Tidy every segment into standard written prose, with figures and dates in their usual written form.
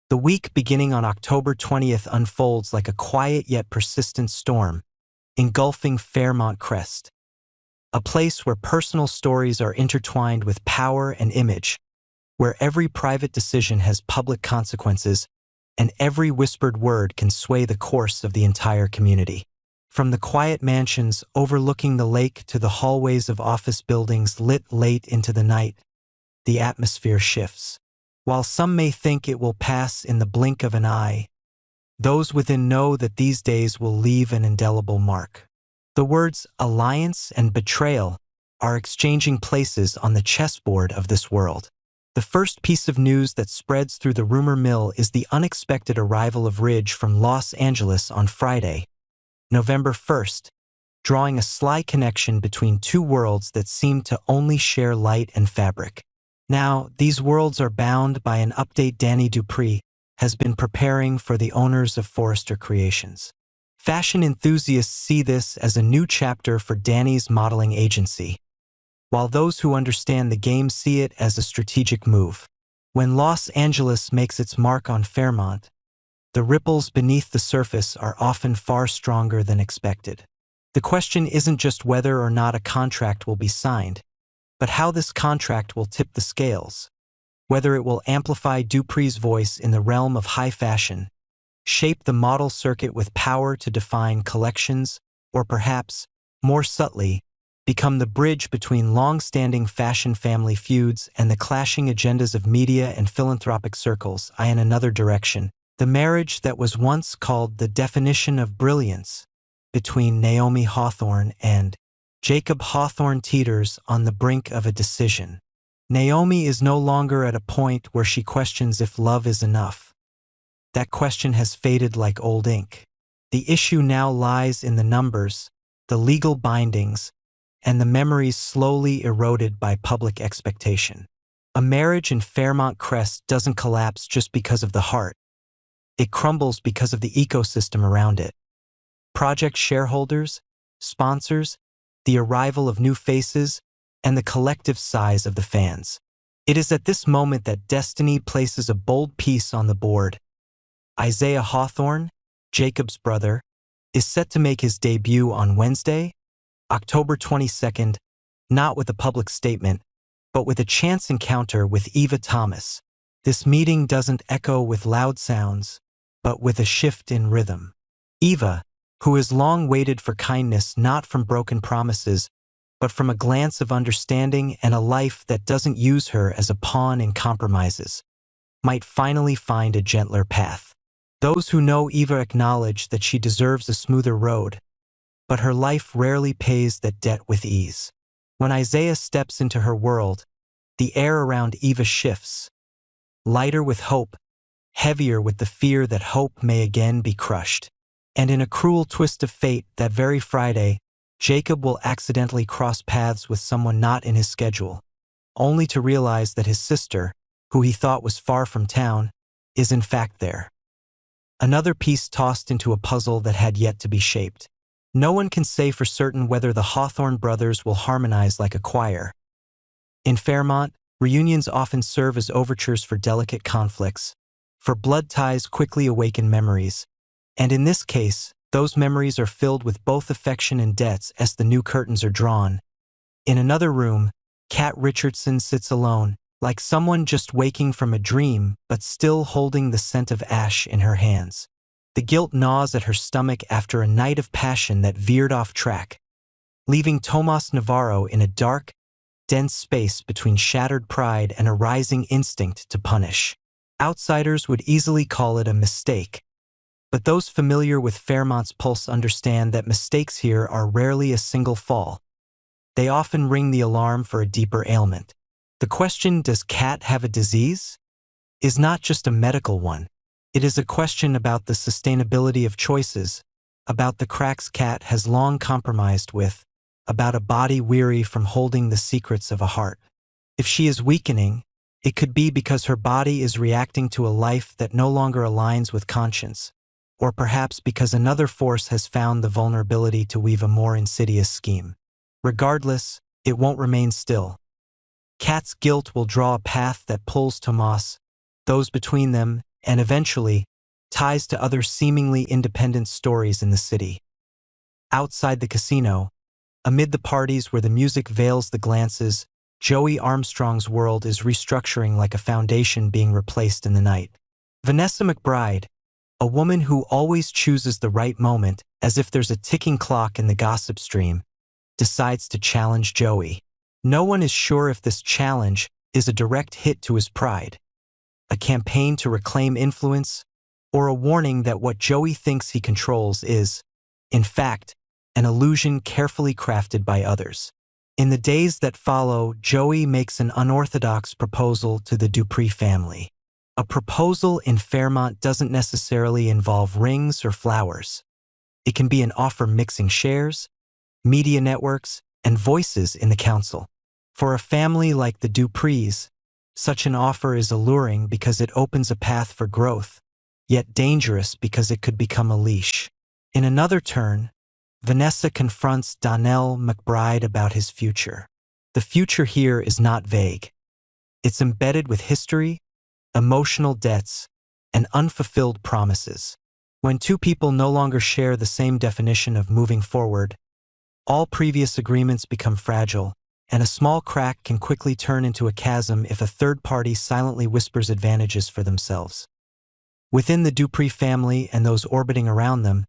The week beginning on October 20th unfolds like a quiet yet persistent storm, engulfing Fairmont Crest, a place where personal stories are intertwined with power and image, where every private decision has public consequences, and every whispered word can sway the course of the entire community. From the quiet mansions overlooking the lake to the hallways of office buildings lit late into the night, the atmosphere shifts. While some may think it will pass in the blink of an eye, those within know that these days will leave an indelible mark. The words alliance and betrayal are exchanging places on the chessboard of this world. The first piece of news that spreads through the rumor mill is the unexpected arrival of Ridge from Los Angeles on Friday, November 1st, drawing a sly connection between two worlds that seem to only share light and fabric. Now, these worlds are bound by an update Danny Dupree has been preparing for the owners of Forrester Creations. Fashion enthusiasts see this as a new chapter for Danny's modeling agency, while those who understand the game see it as a strategic move. When Los Angeles makes its mark on Fairmont, the ripples beneath the surface are often far stronger than expected. The question isn't just whether or not a contract will be signed, but how this contract will tip the scales, whether it will amplify Dupree's voice in the realm of high fashion, shape the model circuit with power to define collections, or perhaps, more subtly, become the bridge between long-standing fashion family feuds and the clashing agendas of media and philanthropic circles. In another direction, the marriage that was once called the definition of brilliance between Naomi Hawthorne and Jacob Hawthorne teeters on the brink of a decision. Naomi is no longer at a point where she questions if love is enough. That question has faded like old ink. The issue now lies in the numbers, the legal bindings, and the memories slowly eroded by public expectation. A marriage in Fairmont Crest doesn't collapse just because of the heart. It crumbles because of the ecosystem around it. Project shareholders, sponsors, the arrival of new faces, and the collective sighs of the fans. It is at this moment that destiny places a bold piece on the board. Isaiah Hawthorne, Jacob's brother, is set to make his debut on Wednesday, October 22nd, not with a public statement, but with a chance encounter with Eva Thomas. This meeting doesn't echo with loud sounds, but with a shift in rhythm. Eva, who has long waited for kindness not from broken promises, but from a glance of understanding and a life that doesn't use her as a pawn in compromises, might finally find a gentler path. Those who know Eva acknowledge that she deserves a smoother road, but her life rarely pays that debt with ease. When Isaiah steps into her world, the air around Eva shifts, lighter with hope, heavier with the fear that hope may again be crushed. And in a cruel twist of fate, that very Friday, Jacob will accidentally cross paths with someone not in his schedule, only to realize that his sister, who he thought was far from town, is in fact there. Another piece tossed into a puzzle that had yet to be shaped. No one can say for certain whether the Hawthorne brothers will harmonize like a choir. In Fairmont, reunions often serve as overtures for delicate conflicts, for blood ties quickly awaken memories, and in this case, those memories are filled with both affection and debts as the new curtains are drawn. In another room, Kat Richardson sits alone, like someone just waking from a dream but still holding the scent of ash in her hands. The guilt gnaws at her stomach after a night of passion that veered off track, leaving Tomas Navarro in a dark, dense space between shattered pride and a rising instinct to punish. Outsiders would easily call it a mistake, but those familiar with Fairmont's pulse understand that mistakes here are rarely a single fall. They often ring the alarm for a deeper ailment. The question, does Kat have a disease, is not just a medical one. It is a question about the sustainability of choices, about the cracks Kat has long compromised with, about a body weary from holding the secrets of a heart. If she is weakening, it could be because her body is reacting to a life that no longer aligns with conscience, or perhaps because another force has found the vulnerability to weave a more insidious scheme. Regardless, it won't remain still. Kat's guilt will draw a path that pulls Tomas, those between them, and eventually, ties to other seemingly independent stories in the city. Outside the casino, amid the parties where the music veils the glances, Joey Armstrong's world is restructuring like a foundation being replaced in the night. Vanessa McBride, a woman who always chooses the right moment as if there's a ticking clock in the gossip stream, decides to challenge Joey. No one is sure if this challenge is a direct hit to his pride, a campaign to reclaim influence, or a warning that what Joey thinks he controls is, in fact, an illusion carefully crafted by others. In the days that follow, Joey makes an unorthodox proposal to the Dupree family. A proposal in Fairmont doesn't necessarily involve rings or flowers. It can be an offer mixing shares, media networks, and voices in the council. For a family like the Duprees, such an offer is alluring because it opens a path for growth, yet dangerous because it could become a leash. In another turn, Vanessa confronts Donnell McBride about his future. The future here is not vague. It's embedded with history, emotional debts, and unfulfilled promises. When two people no longer share the same definition of moving forward, all previous agreements become fragile, and a small crack can quickly turn into a chasm if a third party silently whispers advantages for themselves. Within the Dupree family and those orbiting around them,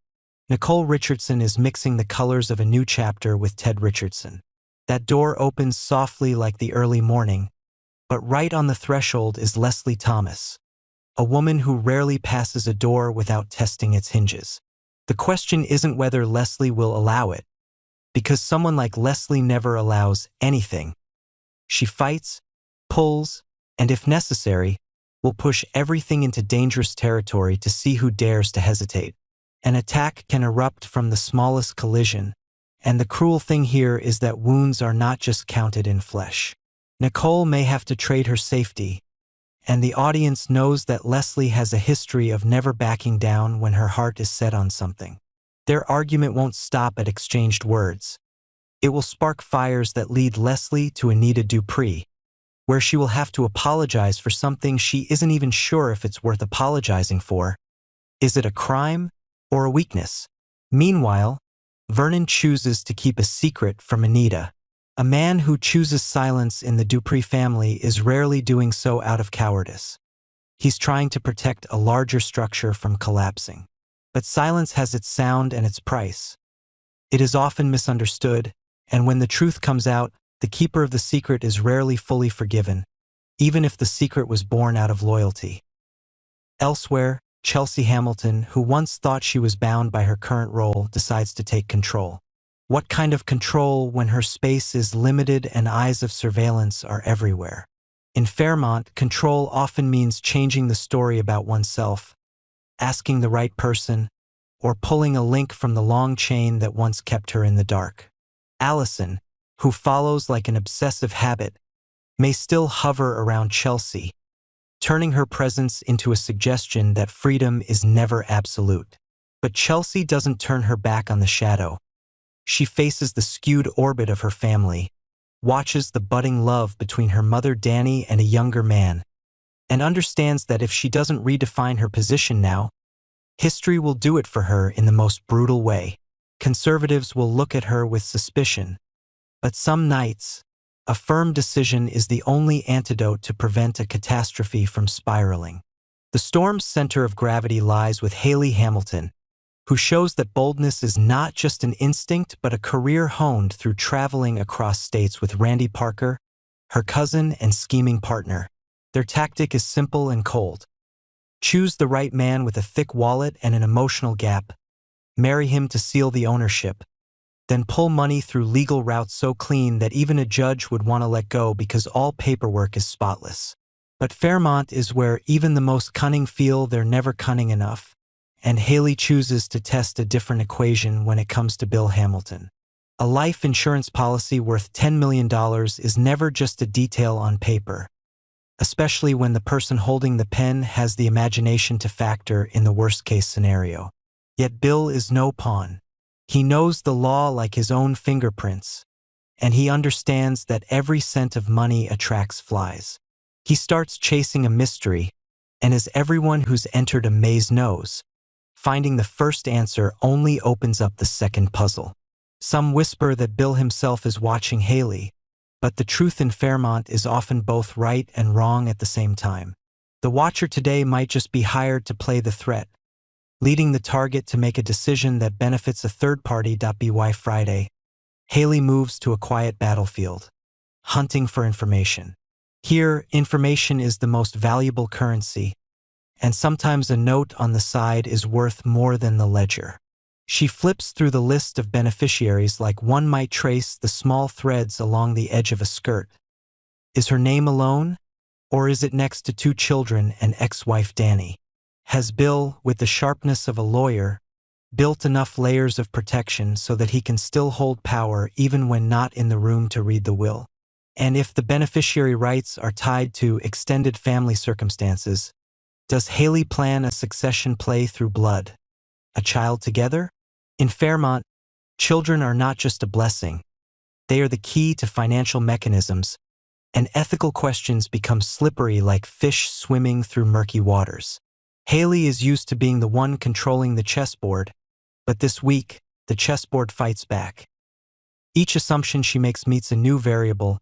Nicole Richardson is mixing the colors of a new chapter with Ted Richardson. That door opens softly like the early morning, but right on the threshold is Leslie Thomas, a woman who rarely passes a door without testing its hinges. The question isn't whether Leslie will allow it, because someone like Leslie never allows anything. She fights, pulls, and if necessary, will push everything into dangerous territory to see who dares to hesitate. An attack can erupt from the smallest collision, and the cruel thing here is that wounds are not just counted in flesh. Nicole may have to trade her safety, and the audience knows that Leslie has a history of never backing down when her heart is set on something. Their argument won't stop at exchanged words. It will spark fires that lead Leslie to Anita Dupree, where she will have to apologize for something she isn't even sure if it's worth apologizing for. Is it a crime or a weakness? Meanwhile, Vernon chooses to keep a secret from Anita. A man who chooses silence in the Dupree family is rarely doing so out of cowardice. He's trying to protect a larger structure from collapsing. But silence has its sound and its price. It is often misunderstood, and when the truth comes out, the keeper of the secret is rarely fully forgiven, even if the secret was born out of loyalty. Elsewhere, Chelsea Hamilton, who once thought she was bound by her current role, decides to take control. What kind of control when her space is limited and eyes of surveillance are everywhere? In Fairmont, control often means changing the story about oneself, asking the right person, or pulling a link from the long chain that once kept her in the dark. Allison, who follows like an obsessive habit, may still hover around Chelsea, turning her presence into a suggestion that freedom is never absolute. But Chelsea doesn't turn her back on the shadow. She faces the skewed orbit of her family, watches the budding love between her mother Danny and a younger man, and understands that if she doesn't redefine her position now, history will do it for her in the most brutal way. Conservatives will look at her with suspicion, but some nights, a firm decision is the only antidote to prevent a catastrophe from spiraling. The storm's center of gravity lies with Haley Hamilton, who shows that boldness is not just an instinct but a career honed through traveling across states with Randy Parker, her cousin and scheming partner. Their tactic is simple and cold. Choose the right man with a thick wallet and an emotional gap, marry him to seal the ownership, then pull money through legal routes so clean that even a judge would want to let go because all paperwork is spotless. But Fairmont is where even the most cunning feel they're never cunning enough, and Haley chooses to test a different equation when it comes to Bill Hamilton. A life insurance policy worth $10 million is never just a detail on paper, especially when the person holding the pen has the imagination to factor in the worst-case scenario. Yet Bill is no pawn. He knows the law like his own fingerprints, and he understands that every cent of money attracts flies. He starts chasing a mystery, And as everyone who's entered a maze knows, finding the first answer only opens up the second puzzle. Some whisper that Bill himself is watching Haley, but the truth in Fairmont is often both right and wrong at the same time. The watcher today might just be hired to play the threat, leading the target to make a decision that benefits a third party. By Friday, Haley moves to a quiet battlefield, hunting for information. Here, information is the most valuable currency, and sometimes a note on the side is worth more than the ledger. She flips through the list of beneficiaries like one might trace the small threads along the edge of a skirt. Is her name alone? Or is it next to 2 children and ex-wife Danny? Has Bill, with the sharpness of a lawyer, built enough layers of protection so that he can still hold power even when not in the room to read the will? And if the beneficiary rights are tied to extended family circumstances, does Haley plan a succession play through blood? A child together? In Fairmont, children are not just a blessing. They are the key to financial mechanisms, and ethical questions become slippery like fish swimming through murky waters. Haley is used to being the one controlling the chessboard, but this week, the chessboard fights back. Each assumption she makes meets a new variable.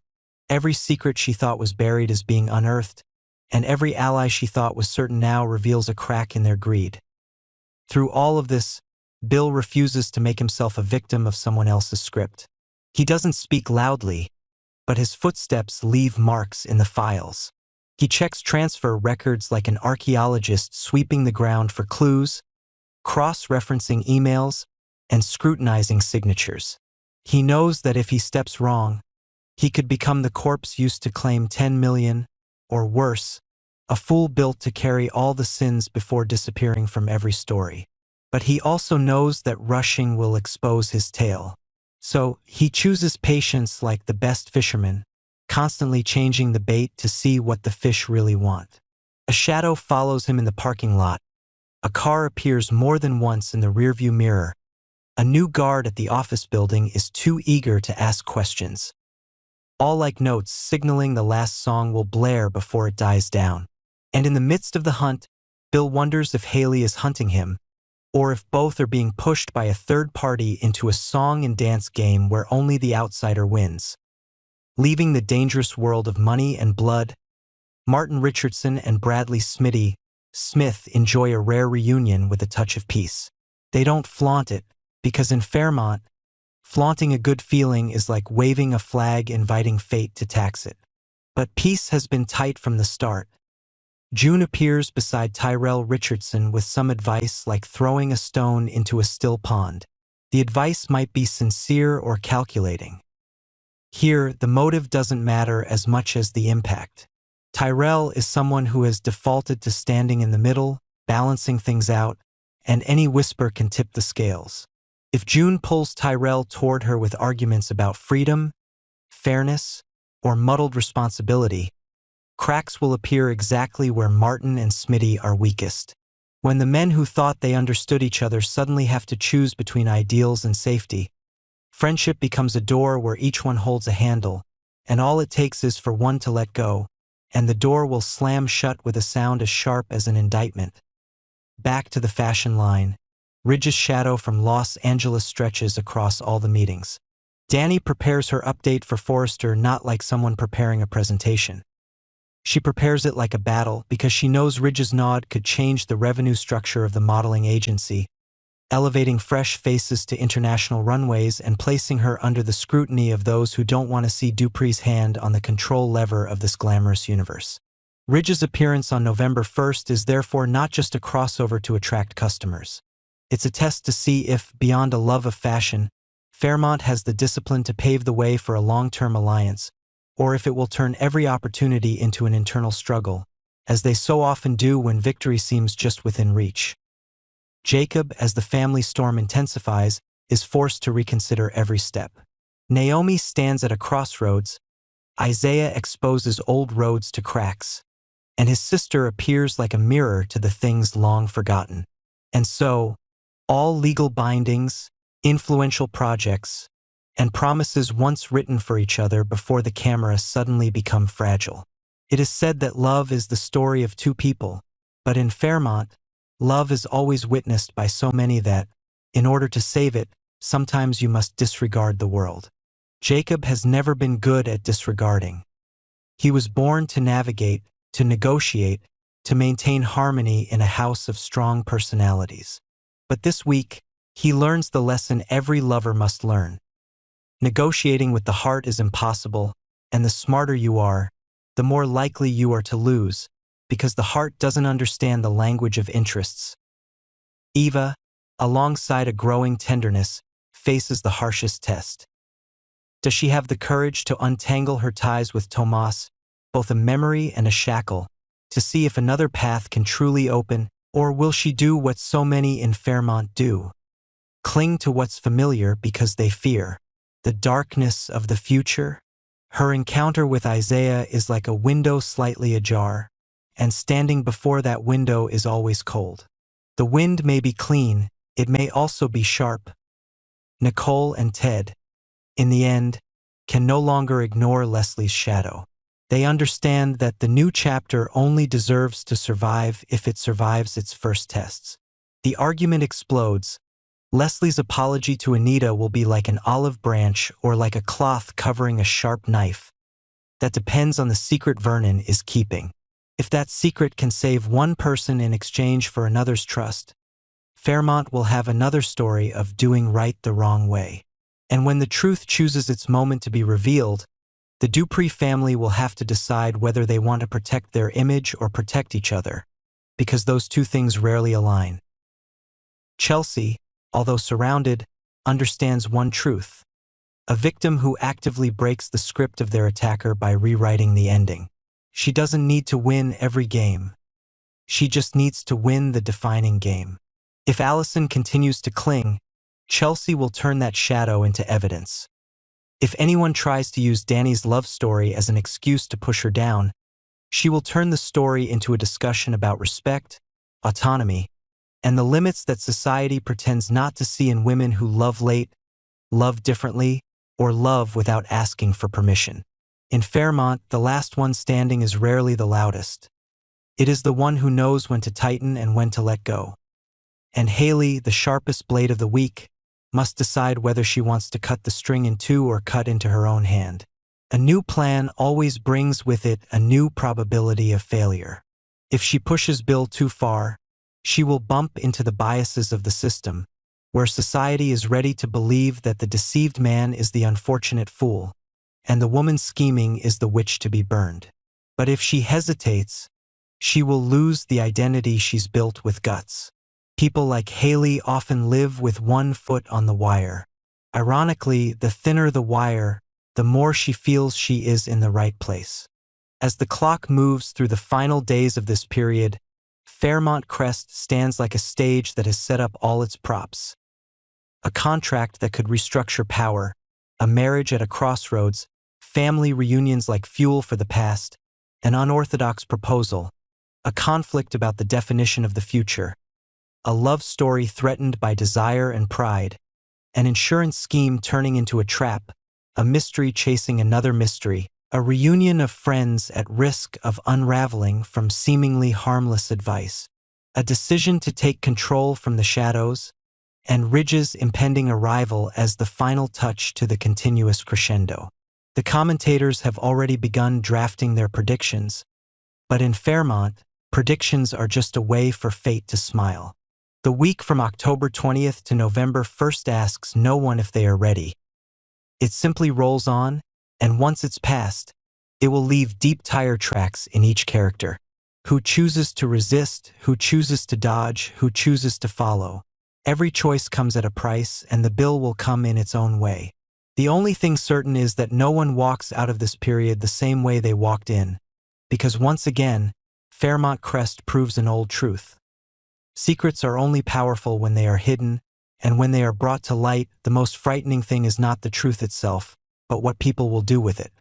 Every secret she thought was buried is being unearthed, and every ally she thought was certain now reveals a crack in their greed. Through all of this, Bill refuses to make himself a victim of someone else's script. He doesn't speak loudly, but his footsteps leave marks in the files. He checks transfer records like an archaeologist sweeping the ground for clues, cross-referencing emails, and scrutinizing signatures. He knows that if he steps wrong, he could become the corpse used to claim 10 million, or worse, a fool built to carry all the sins before disappearing from every story. But he also knows that rushing will expose his tail. So he chooses patience like the best fisherman, constantly changing the bait to see what the fish really want. A shadow follows him in the parking lot. A car appears more than once in the rearview mirror. A new guard at the office building is too eager to ask questions. All like notes signaling the last song will blare before it dies down. And in the midst of the hunt, Bill wonders if Haley is hunting him, or if both are being pushed by a third party into a song and dance game where only the outsider wins. Leaving the dangerous world of money and blood, Martin Richardson and Bradley Smith enjoy a rare reunion with a touch of peace. They don't flaunt it, because in Fairmont, flaunting a good feeling is like waving a flag inviting fate to tax it. But peace has been tight from the start. June appears beside Tyrell Richardson with some advice like throwing a stone into a still pond. The advice might be sincere or calculating. Here, the motive doesn't matter as much as the impact. Tyrell is someone who has defaulted to standing in the middle, balancing things out, and any whisper can tip the scales. If June pulls Tyrell toward her with arguments about freedom, fairness, or muddled responsibility, cracks will appear exactly where Martin and Smitty are weakest. When the men who thought they understood each other suddenly have to choose between ideals and safety, friendship becomes a door where each one holds a handle, and all it takes is for one to let go, and the door will slam shut with a sound as sharp as an indictment. Back to the fashion line. Ridge's shadow from Los Angeles stretches across all the meetings. Danny prepares her update for Forrester not like someone preparing a presentation. She prepares it like a battle because she knows Ridge's nod could change the revenue structure of the modeling agency, elevating fresh faces to international runways and placing her under the scrutiny of those who don't want to see Dupree's hand on the control lever of this glamorous universe. Ridge's appearance on November 1st is therefore not just a crossover to attract customers. It's a test to see if, beyond a love of fashion, Fairmont has the discipline to pave the way for a long-term alliance, or if it will turn every opportunity into an internal struggle, as they so often do when victory seems just within reach. Jacob, as the family storm intensifies, is forced to reconsider every step. Naomi stands at a crossroads. Isaiah exposes old roads to cracks, and his sister appears like a mirror to the things long forgotten. And so, all legal bindings, influential projects, and promises once written for each other before the camera suddenly become fragile. It is said that love is the story of two people, But in Fairmont, love is always witnessed by so many that, in order to save it, sometimes you must disregard the world. Jacob has never been good at disregarding. He was born to navigate, to negotiate, to maintain harmony in a house of strong personalities. But this week, he learns the lesson every lover must learn. Negotiating with the heart is impossible, and the smarter you are, the more likely you are to lose, because the heart doesn't understand the language of interests. Eva, alongside a growing tenderness, faces the harshest test. Does she have the courage to untangle her ties with Tomas, both a memory and a shackle, to see if another path can truly open, or will she do what so many in Fairmont do? Cling to what's familiar because they fear the darkness of the future? Her encounter with Isaiah is like a window slightly ajar, and standing before that window is always cold. The wind may be clean, it may also be sharp. Nicole and Ted, in the end, can no longer ignore Leslie's shadow. They understand that the new chapter only deserves to survive if it survives its first tests. The argument explodes. Leslie's apology to Anita will be like an olive branch or like a cloth covering a sharp knife. That depends on the secret Vernon is keeping. If that secret can save one person in exchange for another's trust, Fairmont will have another story of doing right the wrong way. And when the truth chooses its moment to be revealed, the Dupree family will have to decide whether they want to protect their image or protect each other, because those two things rarely align. Chelsea, although surrounded, understands one truth: a victim who actively breaks the script of their attacker by rewriting the ending. She doesn't need to win every game. She just needs to win the defining game. If Allison continues to cling, Chelsea will turn that shadow into evidence. If anyone tries to use Danny's love story as an excuse to push her down, she will turn the story into a discussion about respect, autonomy, and the limits that society pretends not to see in women who love late, love differently, or love without asking for permission. In Fairmont, the last one standing is rarely the loudest. It is the one who knows when to tighten and when to let go. And Haley, the sharpest blade of the week, must decide whether she wants to cut the string in two or cut into her own hand. A new plan always brings with it a new probability of failure. If she pushes Bill too far, she will bump into the biases of the system, where society is ready to believe that the deceived man is the unfortunate fool, and the woman scheming is the witch to be burned. But if she hesitates, she will lose the identity she's built with guts. People like Haley often live with one foot on the wire. Ironically, the thinner the wire, the more she feels she is in the right place. As the clock moves through the final days of this period, Fairmont Crest stands like a stage that has set up all its props. A contract that could restructure power, a marriage at a crossroads, family reunions like fuel for the past, an unorthodox proposal, a conflict about the definition of the future, a love story threatened by desire and pride, an insurance scheme turning into a trap, a mystery chasing another mystery, a reunion of friends at risk of unraveling from seemingly harmless advice, a decision to take control from the shadows, and Ridge's impending arrival as the final touch to the continuous crescendo. The commentators have already begun drafting their predictions, but in Fairmont, predictions are just a way for fate to smile. The week from October 20th to November 1st asks no one if they are ready. It simply rolls on, and once it's past, it will leave deep tire tracks in each character. Who chooses to resist, who chooses to dodge, who chooses to follow. Every choice comes at a price, and the bill will come in its own way. The only thing certain is that no one walks out of this period the same way they walked in, because once again, Fairmont Crest proves an old truth. Secrets are only powerful when they are hidden, and when they are brought to light, the most frightening thing is not the truth itself, but what people will do with it.